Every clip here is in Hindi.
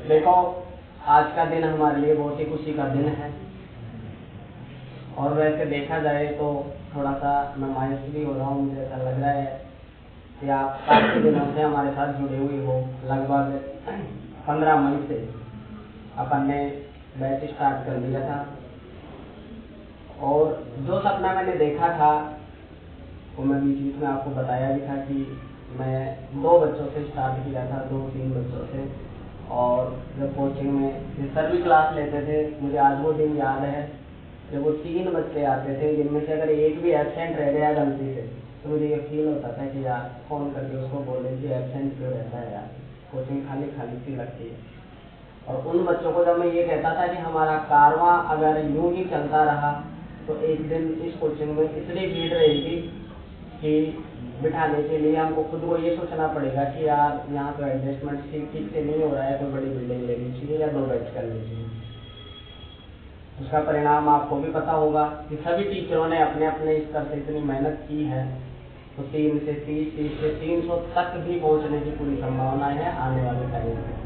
देखो, आज का दिन हमारे लिए बहुत ही खुशी का दिन है और वैसे देखा जाए तो थोड़ा सा मैं मायूस भी हो रहा हूँ। मुझे ऐसा लग रहा है कि आप काफी दिनों से हमारे साथ जुड़े हुए हो। लगभग 15 मई से अपन ने बैच स्टार्ट कर दिया था और जो सपना मैंने देखा था वो मैं बीच में आपको बताया भी था कि मैं 2 बच्चों से स्टार्ट किया था, 2-3 बच्चों से। और जब कोचिंग में सर भी क्लास लेते थे, मुझे आज वो दिन याद है जब वो 3 बच्चे आते थे जिनमें से अगर एक भी एब्सेंट रह गया गलती से तो मुझे ये फील होता था कि यार फोन करके उसको बोले कि एब्सेंट क्यों रहता है यार, कोचिंग खाली खाली सी लगती है। और उन बच्चों को जब मैं ये कहता था कि हमारा कारवां अगर यूं ही चलता रहा तो एक दिन इस कोचिंग में इतनी भीड़ रहेगी कि बिठाने के लिए हमको खुद को ये सोचना पड़ेगा कि यार यहाँ तो एडजस्टमेंट ठीक से नहीं हो रहा है, कोई बड़ी बिल्डिंग लेनी चाहिए या 2 बैच करनी चाहिए। उसका परिणाम आपको भी पता होगा कि सभी टीचरों ने अपने अपने स्तर से इतनी मेहनत की है तो 3 से 30, 30 से 300 तक भी पहुंचने की पूरी संभावना है आने वाले टाइम में।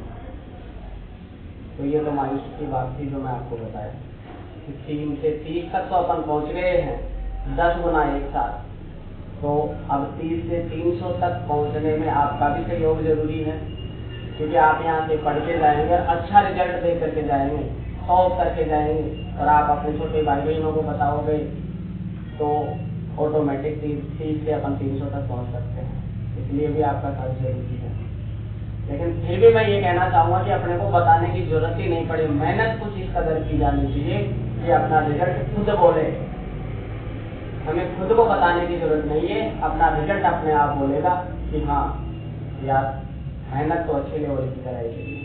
तो ये तो मायूस की बात थी जो मैं आपको बताया कि 3 से 30 तक तो अपन पहुंच गए हैं, 10 गुना एक साथ। तो अब 30 से 300 तक पहुंचने में आपका भी सहयोग जरूरी है, क्योंकि आप यहाँ से पढ़ के जाएंगे और अच्छा रिजल्ट दे करके जाएंगे, सॉल्व करके जाएंगे और आप अपने छोटे भाई बहनों को बताओगे तो ऑटोमेटिक 30 से अपन 300 तक पहुंच सकते हैं। इसलिए भी आपका साथ जरूरी है। लेकिन फिर भी मैं ये कहना चाहूँगा कि अपने को बताने की जरूरत ही नहीं पड़ी, मेहनत कुछ इस कदर की जानी चाहिए कि अपना रिजल्ट खुद बोले। हमें खुद को बताने की जरूरत नहीं है, अपना रिजल्ट अपने आप बोलेगा कि हाँ यार मेहनत तो अच्छे लेवल की कराई गई।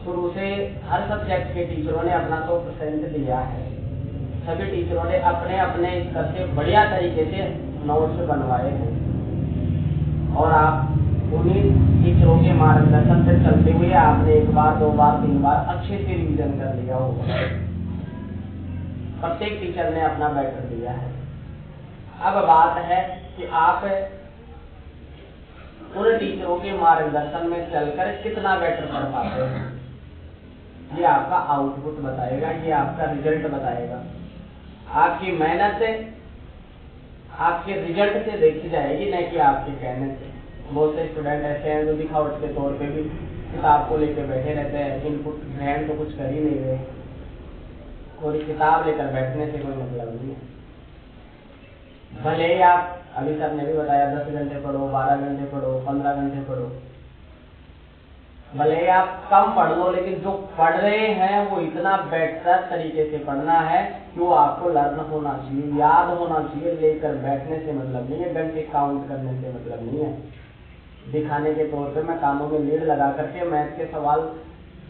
शुरू से हर सब्जेक्ट के टीचरों ने अपना 100% दिया है। सभी टीचरों ने अपने अपने स्तर से बढ़िया तरीके से नोट्स बनवाए हैं और आप उन्हीं टीचरों के मार्गदर्शन से चलते हुए आपने 1 बार 2 बार 3 बार अच्छे से रिवीजन कर लिया होगा। प्रत्येक टीचर ने अपना बेटर दिया है। अब बात है कि आप उन टीचरों के मार्गदर्शन में चलकर कितना बेटर पढ़ पाते हैं, ये आपका आउटपुट बताएगा, ये आपका रिजल्ट बताएगा। आपकी मेहनत से आपके रिजल्ट से देखी जाएगी, नहीं कि आपके कहने से। बहुत से स्टूडेंट ऐसे हैं जो दिखावट के तौर पे भी किताब को लेकर बैठे रहते हैं, इनपुट ग्रहण तो कुछ कर ही नहीं रहे और किताब लेकर बैठने से कोई मतलब नहीं है। भले ही आप, अभी सर ने भी बताया, 10 घंटे पढ़ो, 12 घंटे पढ़ो, 15 घंटे पढ़ो, भले ही आप कम पढ़ लो, लेकिन जो पढ़ रहे हैं वो इतना बेहतर तरीके से पढ़ना है कि वो आपको लर्न होना चाहिए, याद होना चाहिए। लेकर बैठने से मतलब नहीं है, घंटे काउंट करने से मतलब नहीं है। दिखाने के तौर पे मैं कानों में लीड लगा करके मैथ के सवाल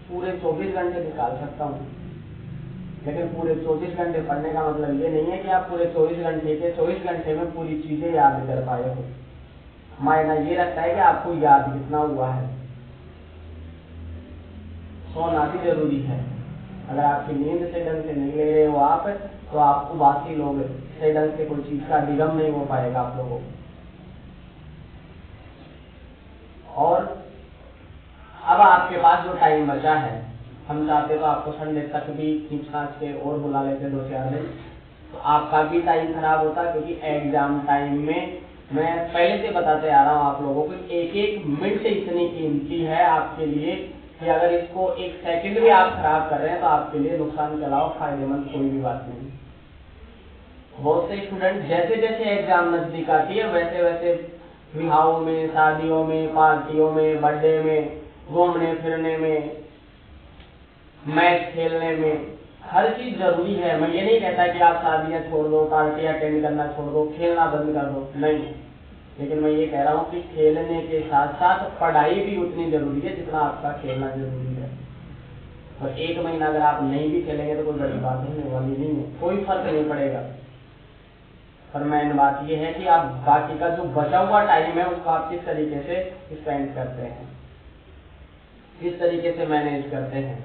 पूरे 24 घंटे निकाल सकता हूँ, लेकिन पूरे 24 घंटे पढ़ने का मतलब ये नहीं है कि आप पूरे 24 घंटे के 24 घंटे में पूरी चीजें याद कर पाए हो। मायना ये रखता है कि आपको याद कितना हुआ है। सोना भी जरूरी है। अगर आपकी नींद से ढंग से नहीं ले रहे हो आप, तो आप उबासी लोग, सही ढंग से कोई चीज का निगम नहीं हो पाएगा आप लोगों को। और अब आपके पास जो टाइम बचा है, हम चाहते तो आपको संडे तक भी खींच खांच के और बुला लेते 2-4 दिन, तो आपका भी टाइम खराब होता, क्योंकि एग्जाम टाइम में मैं पहले से बताते आ रहा हूँ आप लोगों को, एक एक मिनट इतनी कीमती है आपके लिए कि अगर इसको 1 सेकंड भी आप खराब कर रहे हैं तो आपके लिए नुकसान के अलावा फायदेमंद कोई भी बात नहीं। बहुत से स्टूडेंट जैसे जैसे एग्जाम नजदीक आती है वैसे वैसे विवाहों में, शादियों में, पार्टियों में, बर्थडे में, घूमने फिरने में, मैच खेलने में, हर चीज जरूरी है। मैं ये नहीं कहता कि आप शादियां छोड़ दो, पार्टियां अटेंड करना छोड़ दो, खेलना बंद कर दो, नहीं। लेकिन मैं ये कह रहा हूँ कि खेलने के साथ साथ पढ़ाई भी उतनी जरूरी है जितना आपका खेलना जरूरी है। और 1 महीना अगर आप नहीं भी खेलेंगे तो कोई बड़ी बात होने वाली नहीं है, कोई फर्क नहीं पड़ेगा। पर मेन बात यह है कि आप बाकी का जो बचा हुआ टाइम है उसको आप किस तरीके से स्पेंड करते हैं, किस तरीके से मैनेज करते हैं।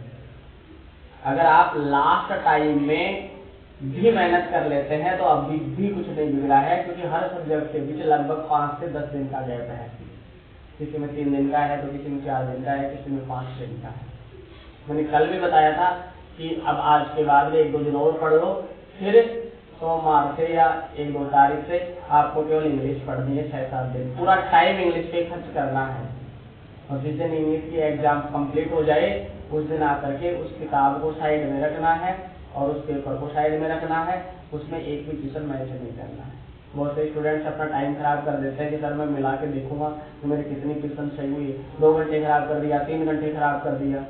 अगर आप लास्ट टाइम में भी मेहनत कर लेते हैं तो अभी भी कुछ नहीं बिगड़ा है, क्योंकि हर सब्जेक्ट के बीच लगभग 5 से 10 दिन का गैप है। किसी में 3 दिन का है तो किसी में 4 दिन का है, किसी में 5 दिन का है। मैंने कल भी बताया था कि अब आज के बाद में 1-2 दिन और पढ़ लो, फिर सोमवार से या 1-2 तारीख से आपको केवल इंग्लिश पढ़नी है 6-7 दिन। पूरा टाइम इंग्लिश पे खर्च करना है और जिस दिन इंग्लिश की एग्जाम कंप्लीट हो जाए उस दिन आकर के उस किताब को साइड में रखना है और उस पेपर को साइड में रखना है, उसमें एक भी क्वेश्चन मैच नहीं करना है। बहुत से स्टूडेंट्स अपना टाइम खराब कर देते हैं कि सर मैं मिला के देखूंगा कि मेरे कितनी क्वेश्चन सही हुई, 2 घंटे खराब कर दिया, 3 घंटे खराब कर दिया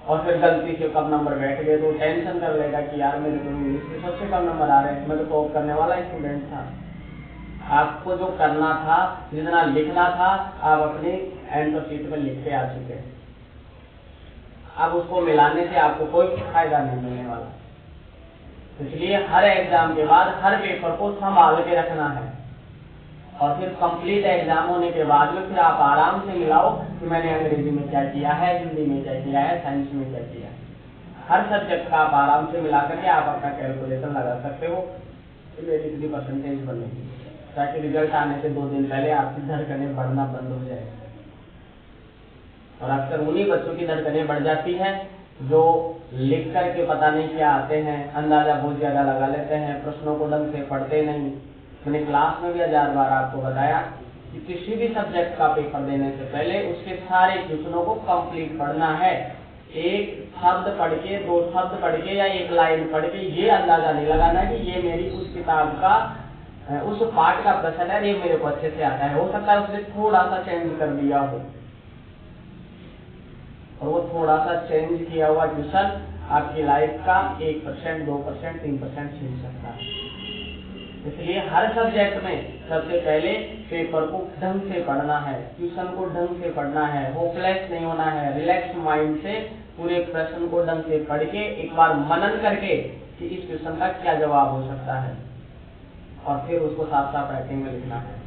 और फिर गलती से कम नंबर बैठ गए तो टेंशन कर लेगा कि यार मेरे तो इंग्लिश में सबसे कम नंबर आ रहे हैं, मैं तो टॉप करने वाला स्टूडेंट था। आपको जो करना था, जितना लिखना था, आप अपनी आंसर शीट में लिख के आ चुके हैं। अब उसको मिलाने से आपको कोई फायदा नहीं मिलने वाला। इसलिए हर एग्जाम के बाद हर पेपर को संभाल के रखना है और फिर कंप्लीट एग्जाम होने के बाद में फिर आप आराम से मिलाओ कि मैंने अंग्रेजी में क्या किया है, हिंदी में क्या किया है, साइंस में क्या किया है। हर सब्जेक्ट का आप आराम से मिला करके आप अपना कैलकुलेशन लगा सकते हो कि मेरी इतनी परसेंटेज बनेगी, ताकि रिजल्ट आने से 2 दिन पहले आपकी धड़कनें बढ़ना बंद हो जाए। और अक्सर उन्हीं बच्चों की धड़कनें बढ़ जाती है जो लिख करके पता नहीं क्या आते हैं, अंदाजा बहुत ज्यादा लगा लेते हैं, प्रश्नों को ढंग से पढ़ते नहीं। मैंने क्लास में भी 1000 बार आपको बताया कि किसी भी सब्जेक्ट का पेपर देने से पहले उसके सारे क्वेश्चनों को कंप्लीट पढ़ना है। एक शब्द पढ़ के, 2 शब्द पढ़ के या 1 लाइन पढ़ के ये अंदाजा नहीं लगाना कि ये मेरी उस किताब का उस पाठ का प्रश्न है, ये मेरे को अच्छे से आता है। हो सकता है उसने थोड़ा सा चेंज कर दिया हो और वो थोड़ा सा चेंज किया हुआ क्वेश्चन आपकी लाइफ का 1%, 2%, 3% छीन सकता है। इसलिए हर सब्जेक्ट में सबसे पहले पेपर को ढंग से पढ़ना है, क्वेश्चन को ढंग से पढ़ना है, होपलेस नहीं होना है, रिलैक्स माइंड से पूरे प्रश्न को ढंग से पढ़ के एक बार मनन करके कि इस क्वेश्चन का क्या जवाब हो सकता है और फिर उसको साफ साफ राइटिंग में लिखना है।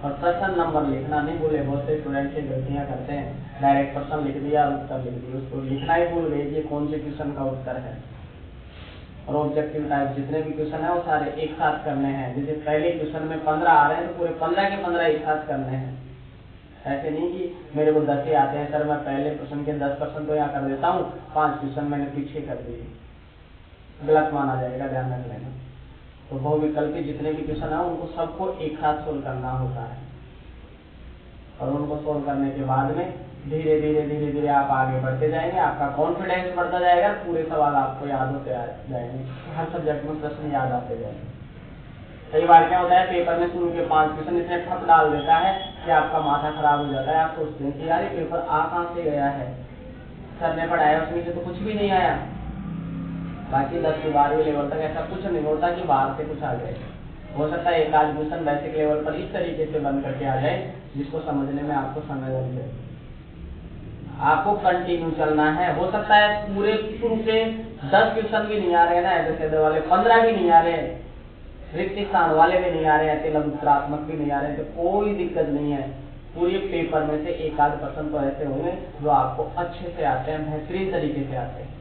और प्रश्न नंबर लिखना नहीं भूले। बहुत से स्टूडेंट से गलतियां करते हैं, डायरेक्ट प्रश्न लिख दिया और उत्तर लिख दिया, उसको लिखना ही भूल गए कि कौन से क्वेश्चन का उत्तर है। और ऑब्जेक्टिव टाइप जितने भी क्वेश्चन है वो सारे एक साथ करने हैं। जैसे पहले क्वेश्चन में 15 आ रहे हैं तो पूरे 15 के 15 एक साथ करने हैं। ऐसे नहीं कि मेरे को 10 ही आते हैं सर, मैं पहले प्रश्न के 10% तो यहाँ कर देता हूँ, 5 क्वेश्चन मैंने पीछे कर दिए, गलत माना जाएगा, ध्यान रख लेना। तो बहुविकल्पी जितने भी क्वेश्चन है उनको सबको एक साथ सोल्व करना होता है और उनको सोल्व करने के बाद में धीरे धीरे आप आगे बढ़ते जाएंगे, आपका कॉन्फिडेंस बढ़ता जाएगा, पूरे सवाल आपको याद होते जाएंगे, हर सब्जेक्ट में प्रश्न याद आते जाएंगे। कई बार क्या होता है पेपर में शुरू के 5 क्वेश्चन इतने ठप डाल देता है कि आपका माथा खराब हो जाता है। आप सोचते हैं कि यार ये पेपर आ कहाँ से गया है, सर ने पढ़ाया उसमें से तो कुछ भी नहीं आया। बाकी 10वीं 12वीं लेवल तक ऐसा कुछ नहीं होता कि बाहर से कुछ आ जाए। हो सकता है एक आध क्वेश्चन बेसिक लेवल पर इस तरीके से बन करके आ जाए जिसको समझने में आपको समय लग जाए। आपको कंटिन्यू चलना है। हो सकता है पूरे शुरू के 10 क्वेश्चन भी नहीं आ रहे हैं ना, ऐसे वाले 15 भी नहीं आ रहे, रिक्त स्थान वाले भी नहीं आ रहे, ऐसे लघुत्रात्मक भी नहीं आ रहे, तो कोई दिक्कत नहीं है। पूरे पेपर में से एक आध % तो ऐसे होंगे जो आपको अच्छे से आते हैं, बेहतरीन तरीके से आते हैं,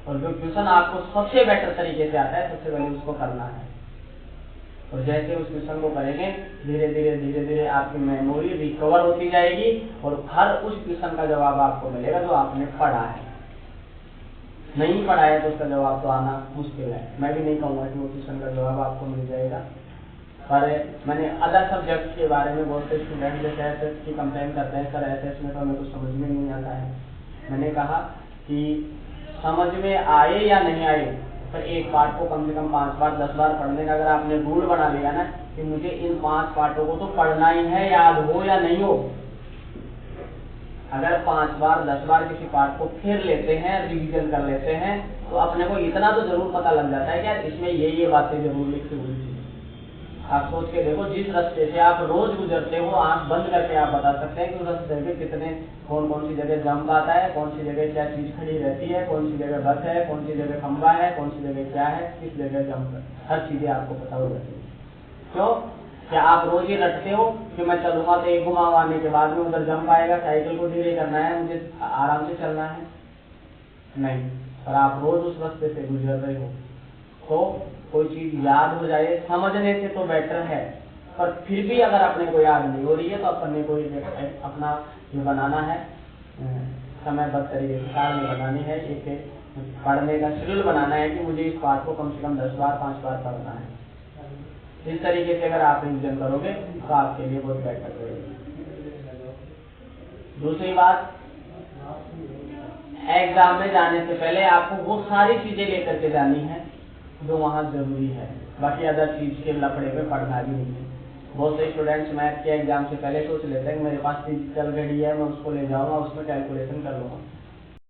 और जो क्वेश्चन आपको सबसे बेटर तरीके से आता है सबसे पहले उसको करना है। और जैसे उस क्वेश्चन को करेंगे धीरे धीरे आपकी मेमोरी रिकवर होती जाएगी और हर उस क्वेश्चन का जवाब आपको मिलेगा जो आपने पढ़ा है। नहीं पढ़ा है तो उसका जवाब तो आना मुश्किल है। मैं भी नहीं कहूँगा कि वो क्वेश्चन का जवाब आपको मिल जाएगा। पर मैंने अदर सब्जेक्ट के बारे में बहुत से स्टूडेंट जैसे एसएस की कंप्लेन करते हैं, सर एसएस में तो हमें कुछ समझ में नहीं आता है। मैंने कहा कि समझ में आए या नहीं आए पर एक पाठ को कम से कम 5 बार 10 बार पढ़ने का अगर आपने रूल बना लिया ना कि मुझे इन 5 पाठों को तो पढ़ना ही है, याद हो या नहीं हो, अगर 5 बार 10 बार किसी पाठ को फिर लेते हैं, रिवीजन कर लेते हैं, तो अपने को इतना तो जरूर पता लग जाता है कि यार इसमें ये बातें जरूर लिखी हुई थी। आप सोच के देखो, जिस रास्ते से आप रोज गुजरते हो, आंख बंद करके आप बता सकते हैं कि उस रास्ते में कितने कौन सी जगह जंप आता है, कौन सी जगह क्या चीज खड़ी रहती है, कौन सी जगह बस है, कौन सी जगह खंबा है, कौन सी जगह क्या है, किस जगह जंप है, हर चीजें आपको पता हो जाती है। क्यों? क्या आप रोज ही रटते हो कि मैं चलूंगा तो एक घुमाव आने के बाद में उधर जंप आएगा, साइकिल को धीरे करना है, मुझे आराम से चलना है? नहीं। पर आप रोज उस रास्ते से गुजर रहे हो, तो कोई चीज याद हो जाए समझने से तो बेटर है पर फिर भी अगर अपने को याद नहीं हो रही है तो अपने को अपना ये बनाना है, समयबद्ध तरीके से सारणी बनानी है, एक पढ़ने का शेड्यूल बनाना है कि मुझे इस पाठ को कम से कम 10 बार 5 बार पढ़ना है। इस तरीके से अगर आप रिविजन करोगे तो आपके लिए बहुत बेहतर रहेगा। दूसरी बात, एग्जाम में जाने से पहले आपको वो सारी चीजें लेकर के जानी है जो वहाँ जरूरी है, बाकी अदर चीज के लफड़े में पढ़ना भी नहीं है। बहुत से स्टूडेंट्स मैथ के एग्जाम से पहले सोच लेते हैं कि मेरे पास फिजिकल घड़ी है, मैं उसको ले जाऊंगा, उसमें कैलकुलेशन कर लूंगा।